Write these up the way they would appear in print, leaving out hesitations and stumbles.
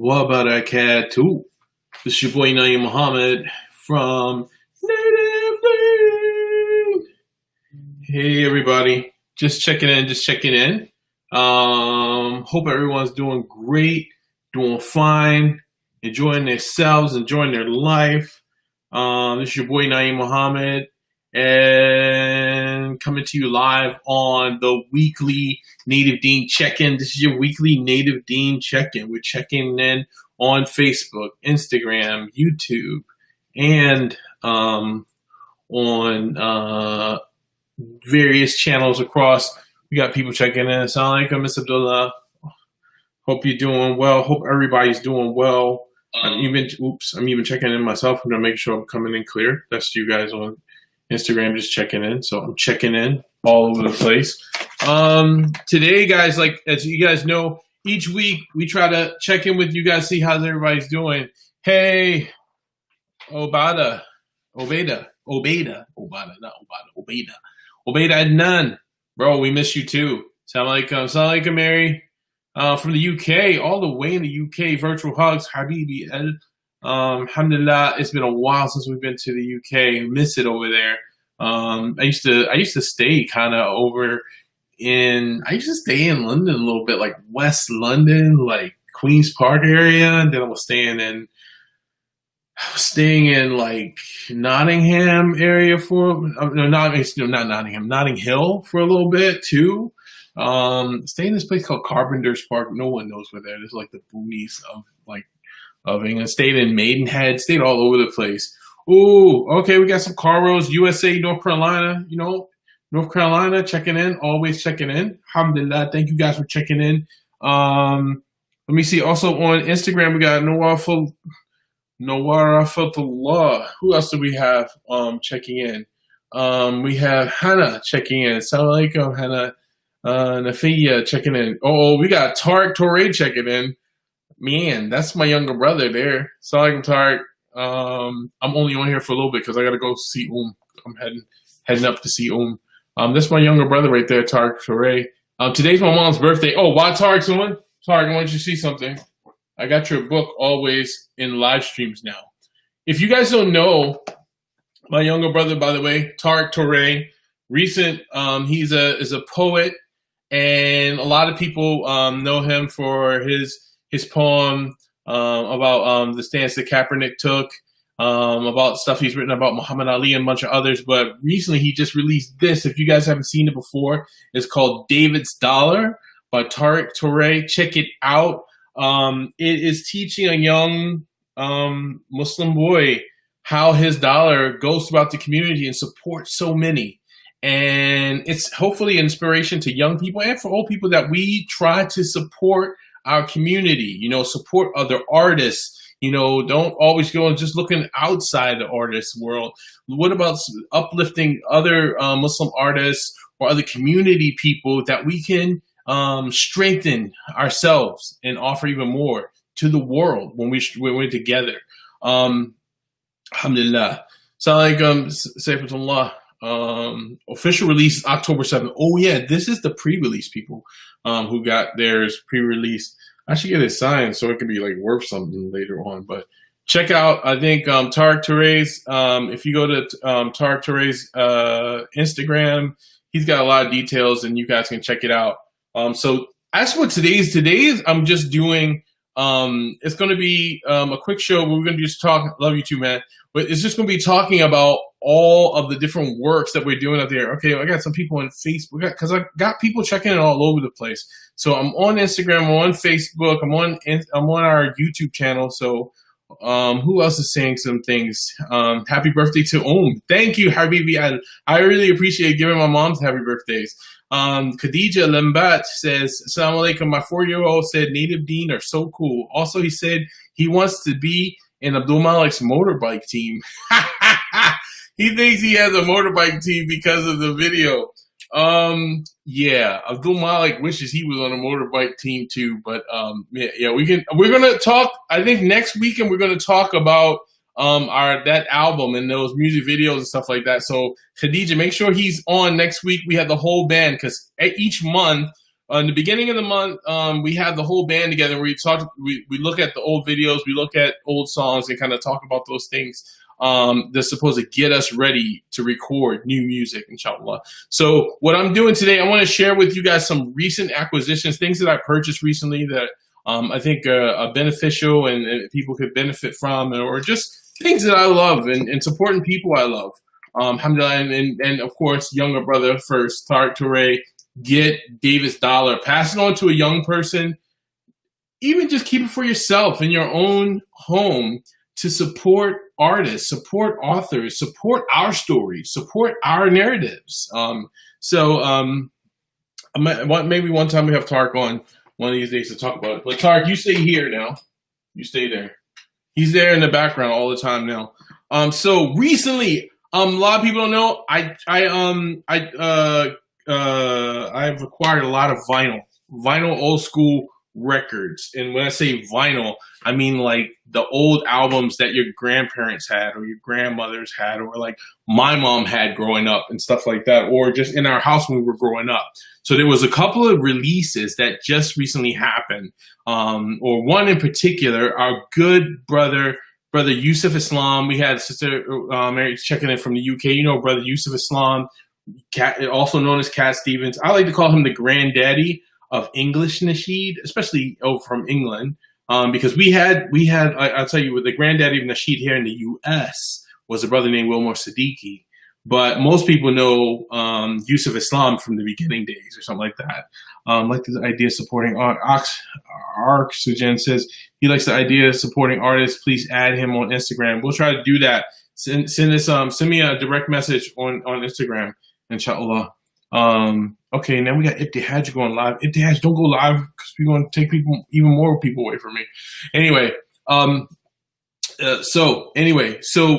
Wabarakatuh. This is your boy Naeem Muhammad from Native Deen. Hey everybody, just checking in. Hope everyone's doing great, doing fine, enjoying themselves, enjoying their life. This is your boy Naeem Muhammad, and coming to you live on the weekly Native Deen check-in. This is your weekly Native Deen check-in. We're checking in on Facebook, Instagram, YouTube, and on various channels across. We got people checking in. Assalamu alaikum, Miss Abdullah. Hope you're doing well. Hope everybody's doing well. I'm even checking in myself. I'm gonna make sure I'm coming in clear. That's you guys on Instagram just checking in. So I'm checking in all over the place. Today, guys, like as you guys know, each week we try to check in with you guys, see how everybody's doing. Hey, Obeda, Adnan, bro, we miss you too. Assalamu alaikum, Mary, from the UK, all the way in the UK. Virtual hugs, Habibi. Alhamdulillah, it's been a while since we've been to the UK. Miss it over there. I used to stay kind of over in. I used to stay in London a little bit, like West London, like Queens Park area, and then I was staying in like Nottingham area for not Nottingham, Notting Hill for a little bit too. Staying in this place called Carpenter's Park. No one knows where that is. Like the boonies of England. Stayed in Maidenhead. Stayed all over the place. Ooh, okay. We got some Carros, USA, North Carolina. You know, North Carolina checking in. Always checking in. Alhamdulillah. Thank you guys for checking in. Let me see. Also on Instagram, we got Nawarafatullah. Who else do we have checking in? We have Hannah checking in. Assalamu alaikum, Hannah. Nafiya checking in. Oh, we got Tariq Torre checking in. Man, that's my younger brother there. Assalamu alaikum, Tariq. I'm only on here for a little bit because I gotta go see I'm heading up to see that's my younger brother right there, Tariq Torre. Today's my mom's birthday. Oh, why Tariq's on? Tariq, I want you to see something. I got your book always in live streams now. If you guys don't know, my younger brother, by the way, Tariq Torre, recent, he's a poet, and a lot of people know him for his poem about the stance that Kaepernick took, about stuff he's written about Muhammad Ali and a bunch of others. But recently he just released this. If you guys haven't seen it before, it's called David's Dollar by Tariq Torre. Check it out. It is teaching a young Muslim boy how his dollar goes throughout the community and supports so many. And it's hopefully an inspiration to young people and for old people that we try to support our community, support other artists, don't always go and just looking outside the artist world. What about uplifting other Muslim artists or other community people that we can strengthen ourselves and offer even more to the world when we're together. Alhamdulillah. Assalamu alaikum, Sayfatullah. Official release October 7th. Oh yeah, this is the pre-release people who got theirs pre-release. I should get it signed so it can be like worth something later on. But check out, I think Tariq Torre's. If you go to Tariq Torre's Instagram, he's got a lot of details, and you guys can check it out. So as for today's, I'm just doing, it's going to be a quick show. We're going to just talk. Love you too, man. But it's just going to be talking about all of the different works that we're doing out there. Okay, I got some people on Facebook because I got people checking it all over the place. So I'm on Instagram, I'm on Facebook, I'm on our YouTube channel. So who else is saying some things? Happy birthday to Thank you, Habibi. I really appreciate giving my moms happy birthdays. Khadija Lambat says, Assalamu alaikum. My 4-year-old said Native Deen are so cool. Also, he said he wants to be in Abdul Malik's motorbike team. He thinks he has a motorbike team because of the video. Yeah, Abdul Malik wishes he was on a motorbike team too. But yeah, we're gonna talk. I think next weekend we're gonna talk about that album and those music videos and stuff like that. So Khadija, make sure he's on next week. We have the whole band because each month in the beginning of the month, we had the whole band together. We look at the old videos, we look at old songs, and kind of talk about those things that's supposed to get us ready to record new music, inshallah. So what I'm doing today, I want to share with you guys some recent acquisitions, things that I purchased recently that I think are beneficial and people could benefit from, or just things that I love and supporting people I love. Alhamdulillah, and of course, younger brother first, Tariq Toure, get Davis dollar, pass it on to a young person, even just keep it for yourself in your own home to support artists, support authors, support our stories, support our narratives. Maybe one time we have Tariq on one of these days to talk about it. But Tariq, you stay here now. You stay there. He's there in the background all the time now. So recently, a lot of people don't know, I've acquired a lot of vinyl old school records. And when I say vinyl, I mean like the old albums that your grandparents had or your grandmothers had, or like my mom had growing up and stuff like that, or just in our house when we were growing up. So there was a couple of releases that just recently happened, or one in particular, our good brother Yusuf Islam. We had Sister Mary checking in from the UK. You know, brother Yusuf Islam, also known as Cat Stevens. I like to call him the granddaddy of English Nasheed, especially from England, because we had. I'll tell you, the granddaddy of Nasheed here in the US was a brother named Wilmore Siddiqui. But most people know Yusuf Islam from the beginning days or something like that. Like the idea of supporting Oxygen says he likes the idea of supporting artists. Please add him on Instagram. We'll try to do that. Send me a direct message on Instagram, inshallah. Okay, now we got Ibtihaj going live. Ibtihaj, don't go live because we're going to take even more people away from me. Anyway, so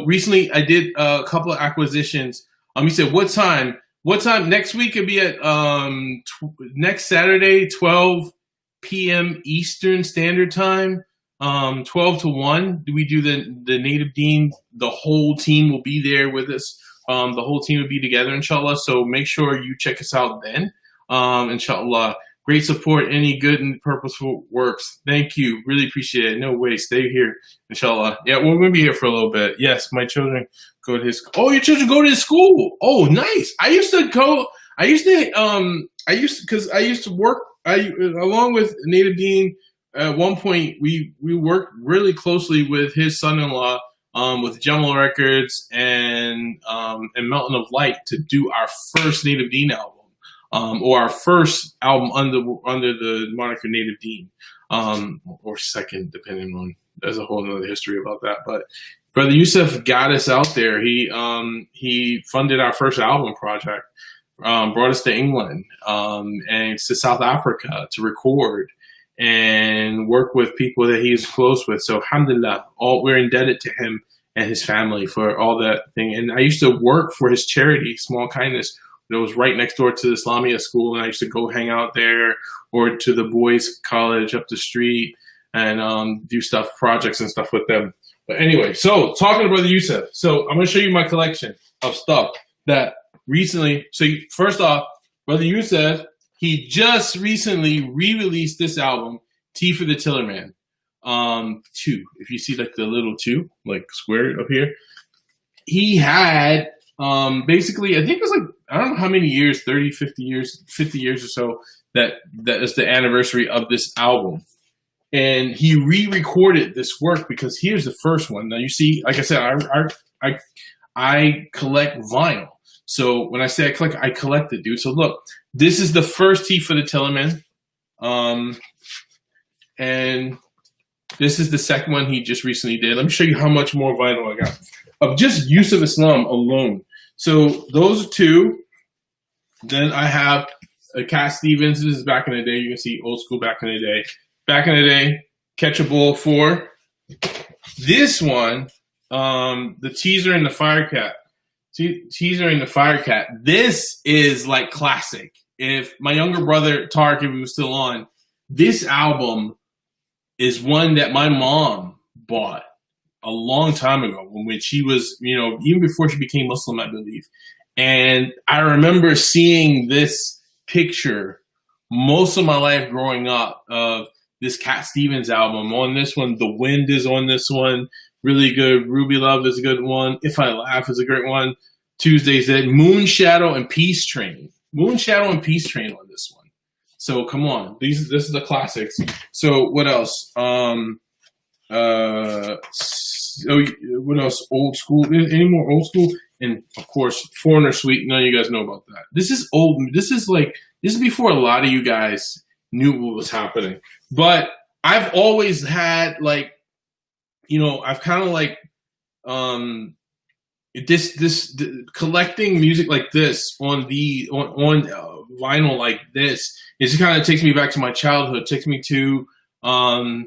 recently I did a couple of acquisitions. You said what time? What time next week? It'd be at next Saturday, 12 p.m. Eastern Standard Time, 12 to 1. We do the Native Deen. The whole team will be there with us. The whole team will be together, inshallah. So make sure you check us out then, inshallah. Great support, any good and purposeful works. Thank you. Really appreciate it. No way. Stay here, inshallah. Yeah, we're going to be here for a little bit. Yes, my children go to his school. Oh, your children go to his school. Oh, nice. I used to work along with Native Deen. At one point, we worked really closely with his son-in-law, with Jamal Records and Mountain of Light to do our first Native Deen album. Or our first album under the moniker Native Deen, or second, depending on. There's a whole other history about that. But Brother Yusuf got us out there. He funded our first album project, brought us to England and to South Africa to record and work with people that he's close with. So alhamdulillah, we're indebted to him and his family for all that thing. And I used to work for his charity, Small Kindness. It was right next door to the Islamia school, and I used to go hang out there, or to the boys' college up the street, and do projects and stuff with them. But anyway, so talking to Brother Yusuf, so I'm going to show you my collection of stuff that recently. So first off, Brother Yusuf, he just recently re-released this album, T for the Tillerman 2. If you see like the little 2, like square up here, he had. Basically, I think it was like, I don't know how many years, 30, 50 years or so, that is the anniversary of this album. And he re-recorded this work because here's the first one. Now you see, like I said, I collect vinyl. So when I say I collect it, dude. So look, this is the first T for the Tillerman. And this is the second one he just recently did. Let me show you how much more vinyl I got of just Yusuf Islam alone. So those are 2. Then I have Cat Stevens. This is back in the day. You can see old school back in the day. Back in the day, Catchable 4. This one, the Teaser and the Firecat. Teaser and the Firecat. This is like classic. If my younger brother, Tariq, if he was still on, this album is one that my mom bought a long time ago when she was, even before she became Muslim, I believe. And I remember seeing this picture most of my life growing up of this Cat Stevens album. On this one, The Wind is on this one. Really good. Ruby Love is a good one. If I Laugh is a great one. Tuesday's It. Moon Shadow and Peace Train. Moon Shadow and Peace Train on this one. So come on. This is the classics. So what else? What else? Old school. Any more old school? And of course, Foreigner Suite. None of you guys know about that. This is old. This is before a lot of you guys knew what was happening. But I've always had I've kind of this collecting music like this on vinyl like this. It kind of takes me back to my childhood. It takes me to a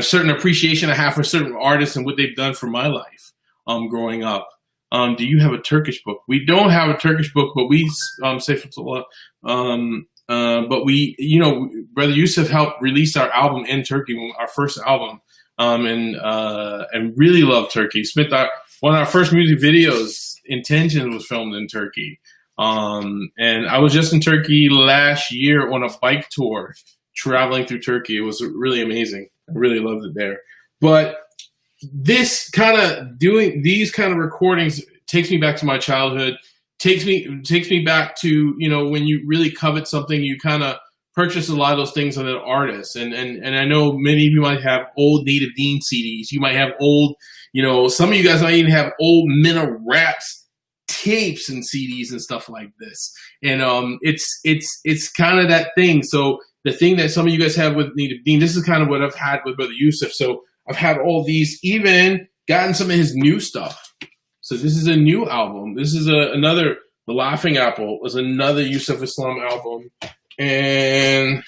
certain appreciation I have for certain artists and what they've done for my life growing up. Do you have a Turkish book? We don't have a Turkish book, but we say but we, Brother Yusuf helped release our album in Turkey, our first album, and really love Turkey. One of our first music videos, Intentions, was filmed in Turkey. And I was just in Turkey last year on a bike tour, traveling through Turkey. It was really amazing. I really loved it there. But these kind of recordings takes me back to my childhood. Takes me back to, when you really covet something, you kind of purchase a lot of those things on an artist. And I know many of you might have old Native Deen CDs. You might have old, some of you guys might even have old Minna Raps tapes and CDs and stuff like this. And it's kind of that thing. So the thing that some of you guys have with Native Deen, this is kind of what I've had with Brother Yusuf. So I've had all these, even gotten some of his new stuff. So this is a new album. This is another, The Laughing Apple was another Yusuf Islam album. And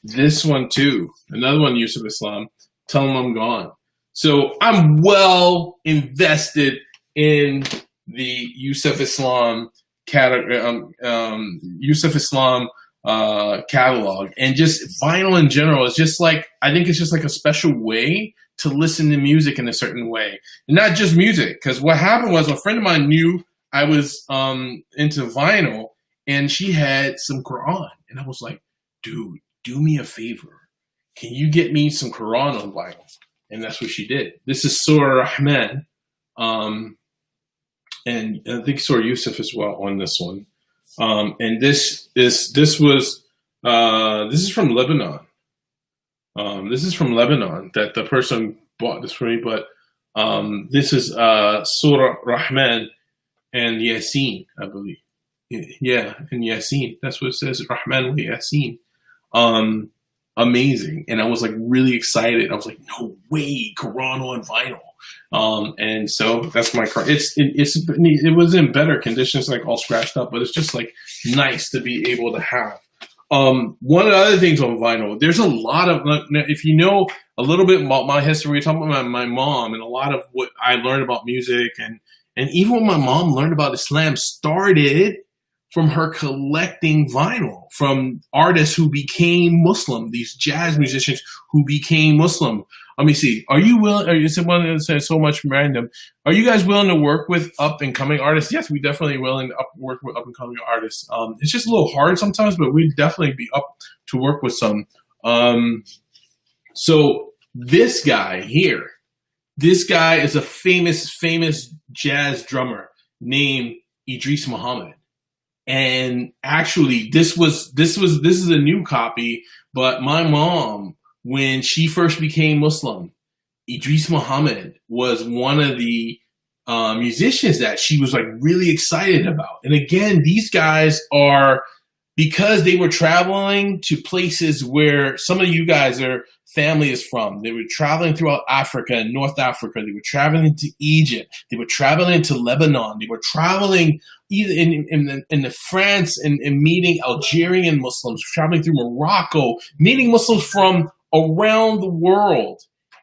this one too, another one, Yusuf Islam, Tell 'Em I'm Gone. So I'm well invested in the Yusuf Islam catalog, and just vinyl in general is just I think it's just a special way to listen to music in a certain way, and not just music. Because what happened was a friend of mine knew I was into vinyl, and she had some Quran, and I was like, dude, do me a favor. Can you get me some Quran on vinyl? And that's what she did. This is Surah Rahman, and I think Surah Yusuf as well on this one. And this is from Lebanon. This is from Lebanon that the person bought this for me, but this is Surah Rahman and Yasin, I believe. Yeah, and Yasin. That's what it says, Rahman wa Yasin. Amazing. And I was really excited. I was like, no way, Quran on vinyl. And so that's my car. It was in better conditions, all scratched up, but it's just nice to be able to have. One of the other things on vinyl, there's a lot of, if you know a little bit about my history, we're talking about my mom, and a lot of what I learned about music, and even what my mom learned about Islam started from her collecting vinyl from artists who became Muslim, these jazz musicians who became Muslim. Let me see. Are you willing? Someone says so much random. Are you guys willing to work with up and coming artists? Yes, we definitely willing to work with up and coming artists. It's just a little hard sometimes, but we'd definitely be up to work with some. So this guy here, this guy is a famous jazz drummer named Idris Muhammad. And actually, this is a new copy, but my mom, when she first became Muslim, Idris Muhammad was one of the musicians that she was really excited about. And again, these guys are, because they were traveling to places where some of you guys family is from. They were traveling throughout Africa and North Africa. They were traveling to Egypt. They were traveling to Lebanon. They were traveling in France and meeting Algerian Muslims, traveling through Morocco, meeting Muslims from around the world,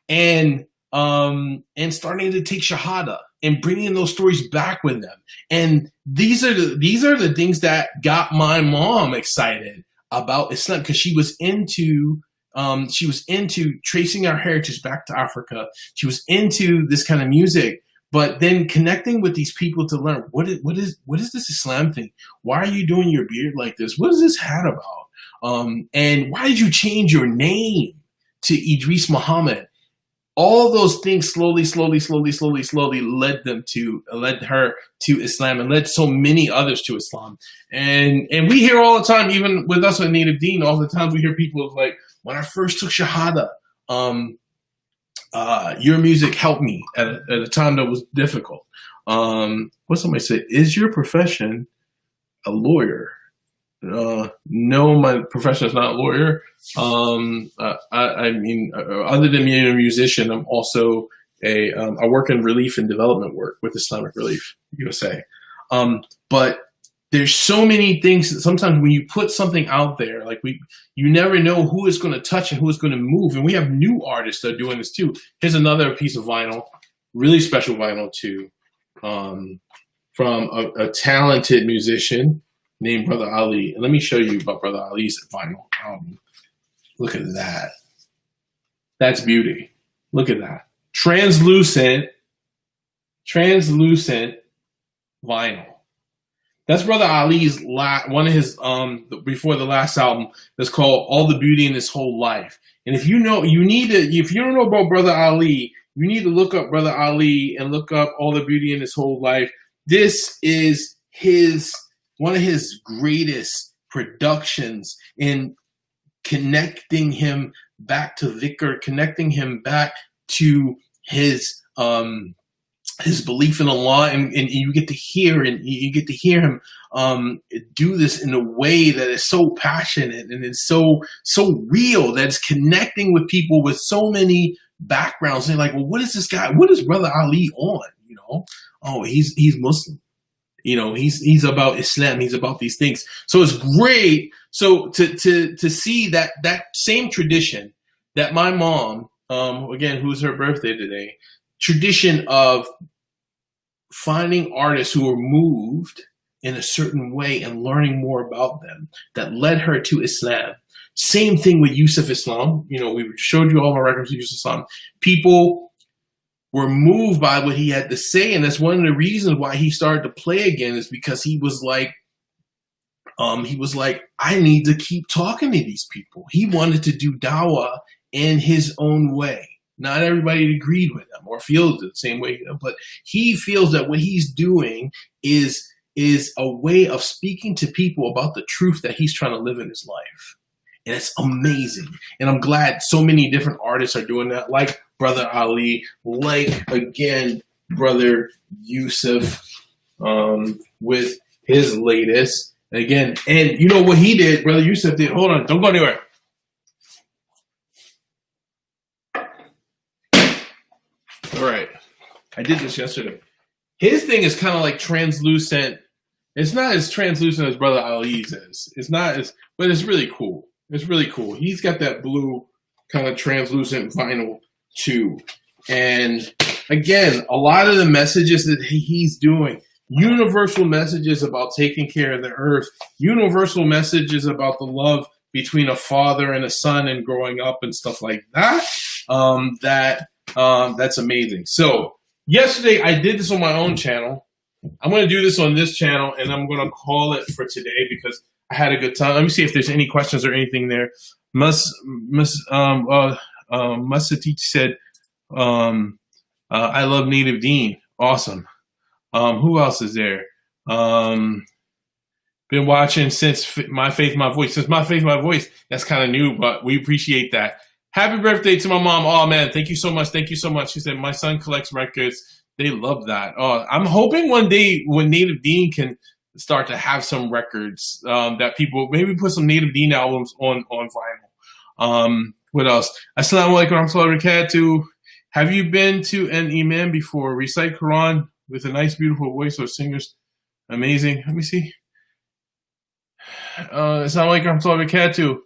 and starting to take Shahada and bringing those stories back with them. And these are the things that got my mom excited about Islam, because she was into tracing our heritage back to Africa. She was into this kind of music, but then connecting with these people to learn what is this Islam thing? Why are you doing your beard like this? What is this hat about? And why did you change your name to Idris Muhammad? All those things slowly led her to Islam and led so many others to Islam. And we hear all the time, even with us at Native Deen, all the time we hear people like, when I first took Shahada, your music helped me at a time that was difficult. What somebody said, is your profession a lawyer? No, my profession is not a lawyer. I mean, other than being a musician, I'm also I work in relief and development work with Islamic Relief USA. But there's so many things that sometimes when you put something out there, like you never know who is going to touch and who is going to move. And we have new artists that are doing this too. Here's another piece of vinyl, really special vinyl too, from a talented musician named Brother Ali. And let me show you about Brother Ali's vinyl album. Look at that. That's beauty. Look at that. Translucent vinyl. That's Brother Ali's one of his before the last album that's called All the Beauty in This Whole Life. And if you don't know about Brother Ali, you need to look up Brother Ali and look up All the Beauty in This Whole Life. This is one of his greatest productions in connecting him back to dhikr, connecting him back to his belief in Allah, and you get to hear him do this in a way that is so passionate and it's so real, that it's connecting with people with so many backgrounds. They're like, well, what is this guy? What is Brother Ali on? You know, oh, he's Muslim. You know, he's about Islam. He's about these things. So it's great. So to see that same tradition that my mom, again, who's her birthday today, tradition of finding artists who are moved in a certain way and learning more about them that led her to Islam. Same thing with Yusuf Islam. You know, we showed you all our records of Yusuf Islam. People were moved by what he had to say, and that's one of the reasons why he started to play again, is because he was like, I need to keep talking to these people. He wanted to do dawah in his own way. Not everybody agreed with him or feels the same way, but he feels that what he's doing is a way of speaking to people about the truth that he's trying to live in his life. And it's amazing. And I'm glad so many different artists are doing that, like Brother Ali, like, again, Brother Yusuf, with his latest. Again, and you know what he did, Brother Yusuf did? Hold on, don't go anywhere. All right. I did this yesterday. His thing is kind of like translucent. It's not as translucent as Brother Ali's is. It's not as, but it's really cool. It's really cool. He's got that blue kind of translucent vinyl too. And again, a lot of the messages that he's doing, universal messages about taking care of the earth, universal messages about the love between a father and a son and growing up and stuff like that. That's amazing. So yesterday I did this on my own channel. I'm going to do this on this channel, and I'm going to call it for today because I had a good time. Let me see if there's any questions or anything there. Masatiti said, I love Native Deen. Awesome. Who else is there? Been watching since My Faith, My Voice. Since My Faith, My Voice. That's kind of new, but we appreciate that. Happy birthday to my mom. Oh, man, thank you so much. Thank you so much. She said, my son collects records. They love that. Oh, I'm hoping one day when Native Deen can start to have some records that people, maybe put some Native Deen albums on vinyl. What else? Assalamu alaikum warahmatullahi wabarakatuh. Have you been to an imam before? Recite Quran with a nice, beautiful voice or singers. Amazing. Let me see. Assalamu alaikum warahmatullahi wabarakatuh.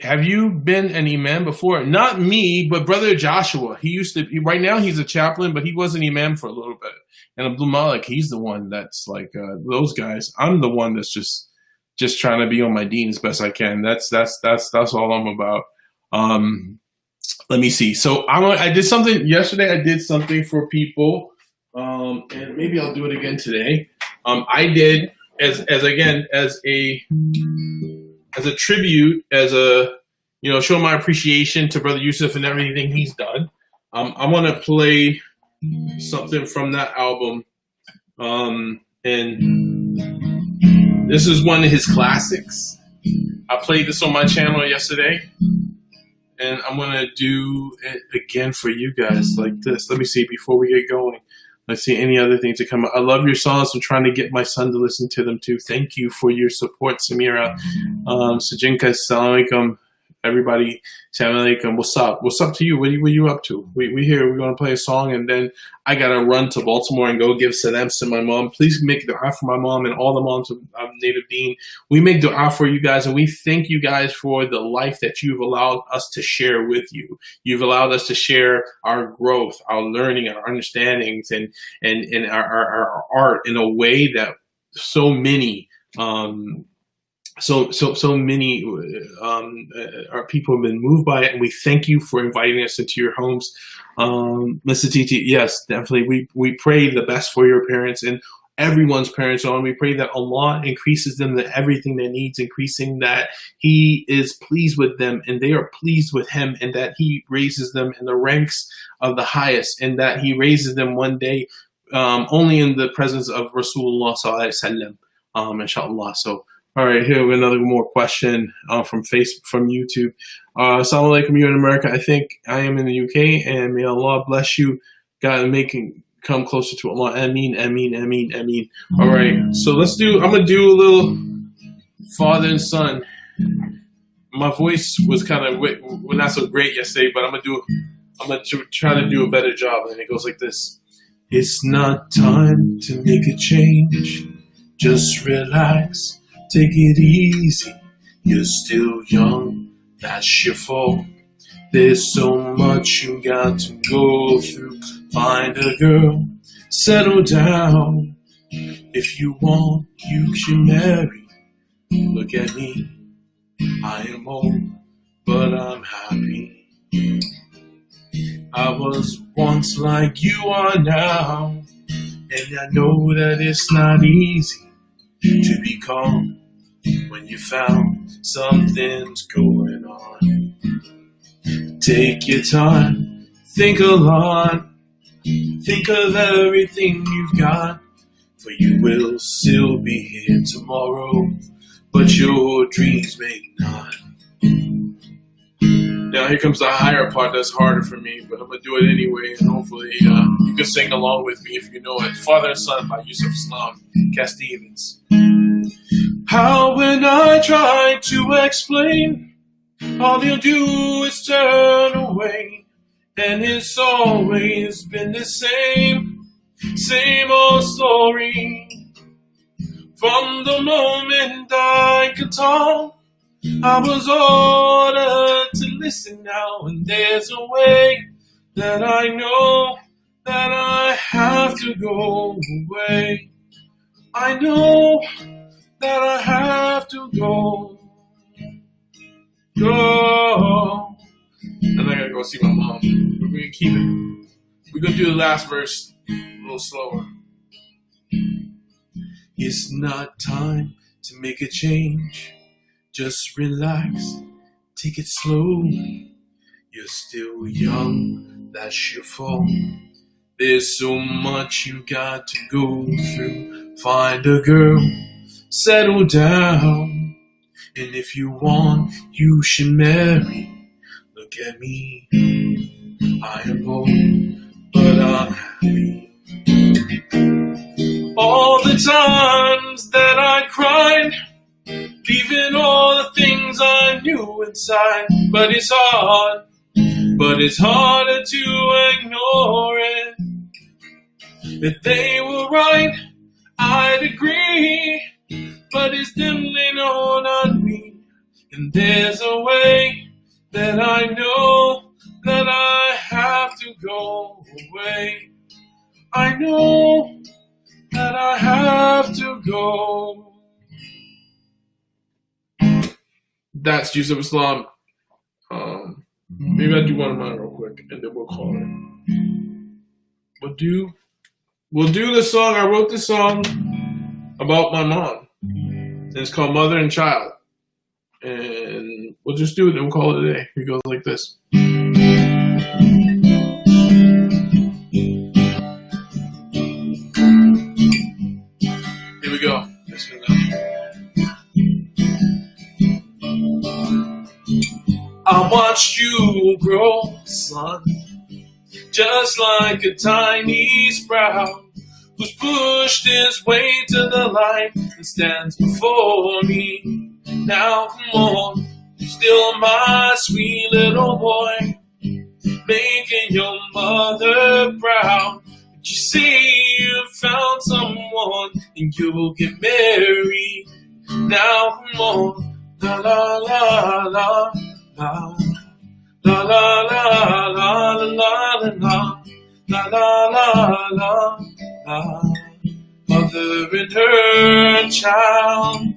Have you been an imam before? Not me, but Brother Joshua. He used to. Right now, he's a chaplain, but he was an imam for a little bit. And Abdul Malik, he's the one that's like those guys. I'm the one that's just trying to be on my deen as best I can. That's all I'm about. Let me see. So I did something yesterday. I did something for people, and maybe I'll do it again today. I did as tribute, as a, show my appreciation to Brother Yusuf and everything he's done. I want to play something from that album, and this is one of his classics. I played this on my channel yesterday, and I'm going to do it again for you guys like this. Let me see before we get going. Let's see any other things to come up. I love your songs. I'm trying to get my son to listen to them too. Thank you for your support, Samira. Sajinka, Assalamu alaikum. Everybody, Assalamu alaikum. What's up? What's up to you? What are you up to? We here. We're going to play a song, and then I got to run to Baltimore and go give salams to my mom. Please make dua for my mom and all the moms of Native Deen. We make dua for you guys, and we thank you guys for the life that you've allowed us to share with you. You've allowed us to share our growth, our learning, our understandings, and our art in a way that so many so many our people have been moved by it, and we thank you for inviting us into your homes. Mr. Titi, yes, definitely. We pray the best for your parents and everyone's parents. And we pray that Allah increases them to everything they need, increasing that He is pleased with them and they are pleased with Him, and that He raises them in the ranks of the highest, and that He raises them one day only in the presence of Rasulullah sallallahu alaihi wasallam, inshallah. So. All right, here we have another more question from YouTube. Assalamu alaikum, you're in America. I think I am in the UK, and may Allah bless you. God, making come closer to Allah. Ameen, ameen, ameen, ameen. All right, so I'm going to do a little father and son. My voice was kind of not so great yesterday, but I'm going to try to do a better job. And it goes like this. It's not time to make a change. Just relax. Take it easy, you're still young, that's your fault. There's so much you got to go through. Find a girl, settle down. If you want, you can marry. Look at me, I am old, but I'm happy. I was once like you are now, and I know that it's not easy to be calm when you found something's going on. Take your time, think a lot, think of everything you've got, for you will still be here tomorrow, but your dreams may not. Now here comes the higher part that's harder for me, but I'm going to do it anyway, and hopefully you can sing along with me if you know it. Father and Son by Yusuf Islam, Cass Stevens. How when I try to explain, all you'll do is turn away, and it's always been the same old story. From the moment I could talk, I was ordered to listen now, and there's a way that I know that I have to go away. I know that I have to go. And I gotta go see my mom. We're gonna keep it. We're gonna do the last verse a little slower. It's not time to make a change. Just relax, take it slow. You're still young, that's your fault. There's so much you got to go through. Find a girl, settle down, and if you want, you should marry. Look at me, I am old, but I'm happy. All the times that I cried, leaving all the things I knew inside, but it's harder to ignore it. If they were right, I'd agree, but it's them they know, not me. And there's a way that I know that I have to go away. I know that I have to go. That's Yusuf Islam. Maybe I'll do one of mine real quick, and then we'll call it. We'll do the song. I wrote this song about my mom. And it's called Mother and Child. and we'll just do it and we'll call it a day. It goes like this. Here we go. I watched you grow, son, just like a tiny sprout who's pushed his way to the light and stands before me. Now come on, you're still my sweet little boy, making your mother proud. But you say you found someone and you'll get married. Now come on, la la la la. La la la la la la la la la la la. Mother and her child,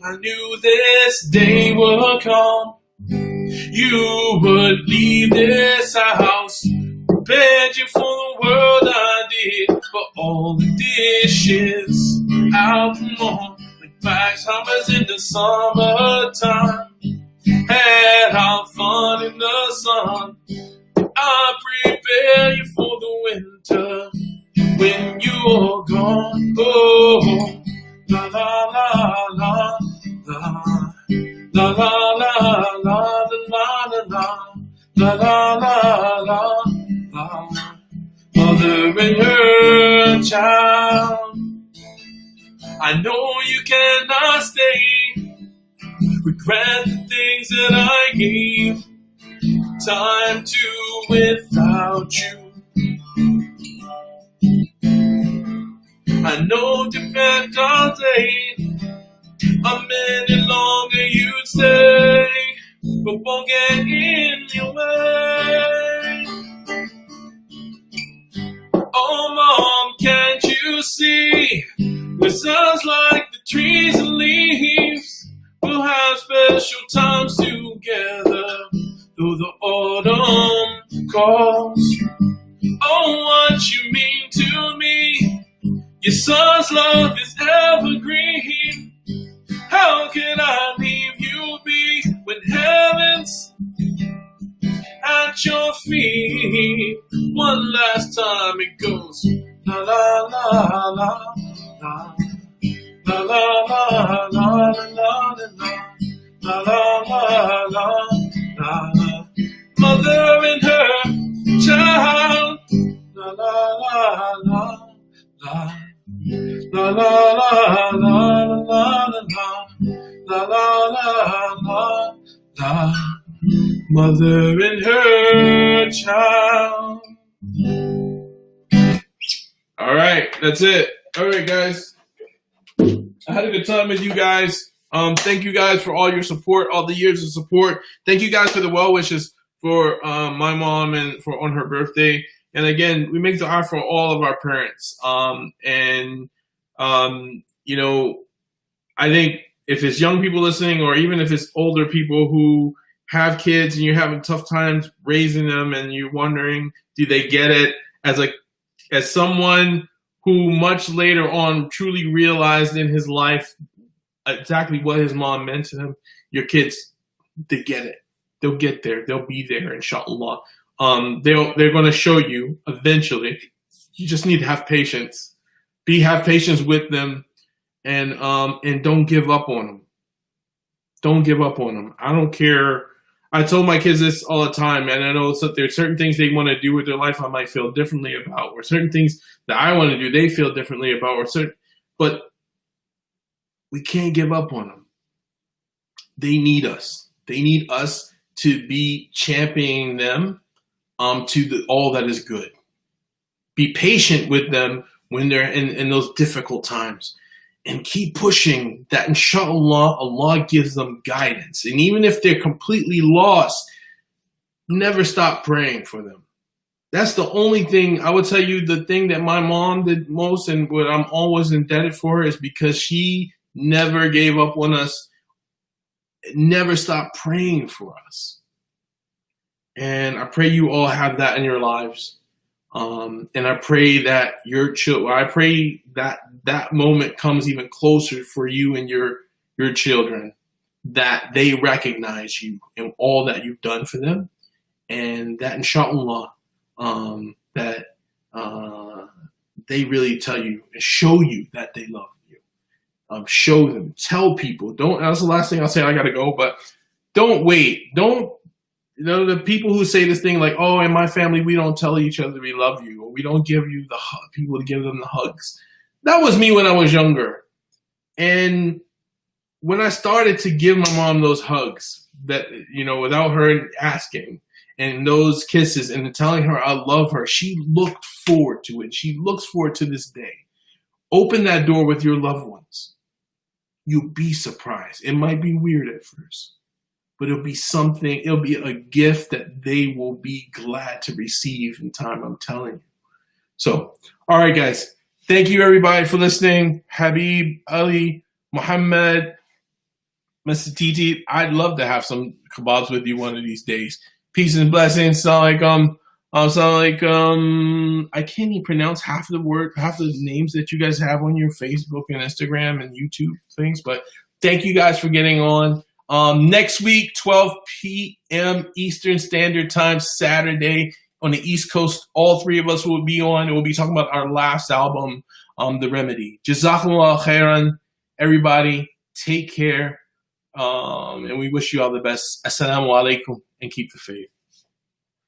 I knew this day would come. You would leave this house, prepared you for the world I did, for all the dishes out more, like backhoppers in the summertime. Had our fun in the sun. I prepare you for the winter when you're gone. Oh, la la la la la la la la la la la la la la la. Mother and her child, I know you cannot stay. Regret the things that I gave time to without you. I know depend on day a minute longer you'd stay, but won't get in your way. Oh mom, can't you see? With suns like the trees and leaves, we'll have special times together through the autumn calls. Oh, what you mean to me. Your son's love is evergreen. How can I leave you be when heaven's at your feet? One last time it goes la la la la la. La la la la la la la la la la. Mother and her child. La la la la la. La la la la la la la la la. Mother and her child. All right, that's it. All right, guys. I had a good time with you guys. Thank you guys for all your support, all the years of support. Thank you guys for the well wishes for my mom and for on her birthday. And again, we make dua for all of our parents. You know, I think if it's young people listening, or even if it's older people who have kids and you're having tough times raising them, and you're wondering, do they get it? As someone who much later on truly realized in his life exactly what his mom meant to him, your kids, they get it. They'll get there. They'll be there, inshallah. They're going to show you eventually. You just need to have patience. Have patience with them, and don't give up on them. Don't give up on them. I don't care. I told my kids this all the time, and I know there's certain things they want to do with their life I might feel differently about, or certain things that I want to do they feel differently about, but we can't give up on them. They need us. They need us to be championing them to all that is good. Be patient with them when they're in those difficult times. And keep pushing that, inshallah, Allah gives them guidance. And even if they're completely lost, never stop praying for them. That's the only thing, I would tell you, the thing that my mom did most and what I'm always indebted for is because she never gave up on us, never stopped praying for us. And I pray you all have that in your lives. And I pray that that moment comes even closer for you and your children. that they recognize you and all that you've done for them, and that inshallah, that they really tell you and show you that they love you. Show them, tell people. Don't. That's the last thing I'll say. I gotta go, but don't wait. Don't. The people who say this thing like, "Oh, in my family we don't tell each other we love you, or we don't give you the people to give them the hugs." That was me when I was younger, and when I started to give my mom those hugs, that without her asking, and those kisses, and telling her I love her, she looked forward to it. She looks forward to this day. Open that door with your loved ones. You'll be surprised. It might be weird at first, but it'll be something. It'll be a gift that they will be glad to receive in time. I'm telling you. So, all right, guys. Thank you, everybody, for listening. Habib, Ali, Muhammad, Mr. Titi, I'd love to have some kebabs with you one of these days. Peace and blessings. I can't even pronounce half the names that you guys have on your Facebook and Instagram and YouTube things. But thank you guys for getting on. Next week, 12 p.m. Eastern Standard Time, Saturday on the East Coast. All three of us will be on, and we'll be talking about our last album, The Remedy. Jazakumullah khairan, everybody. Take care. And we wish you all the best. Assalamu alaikum, and keep the faith.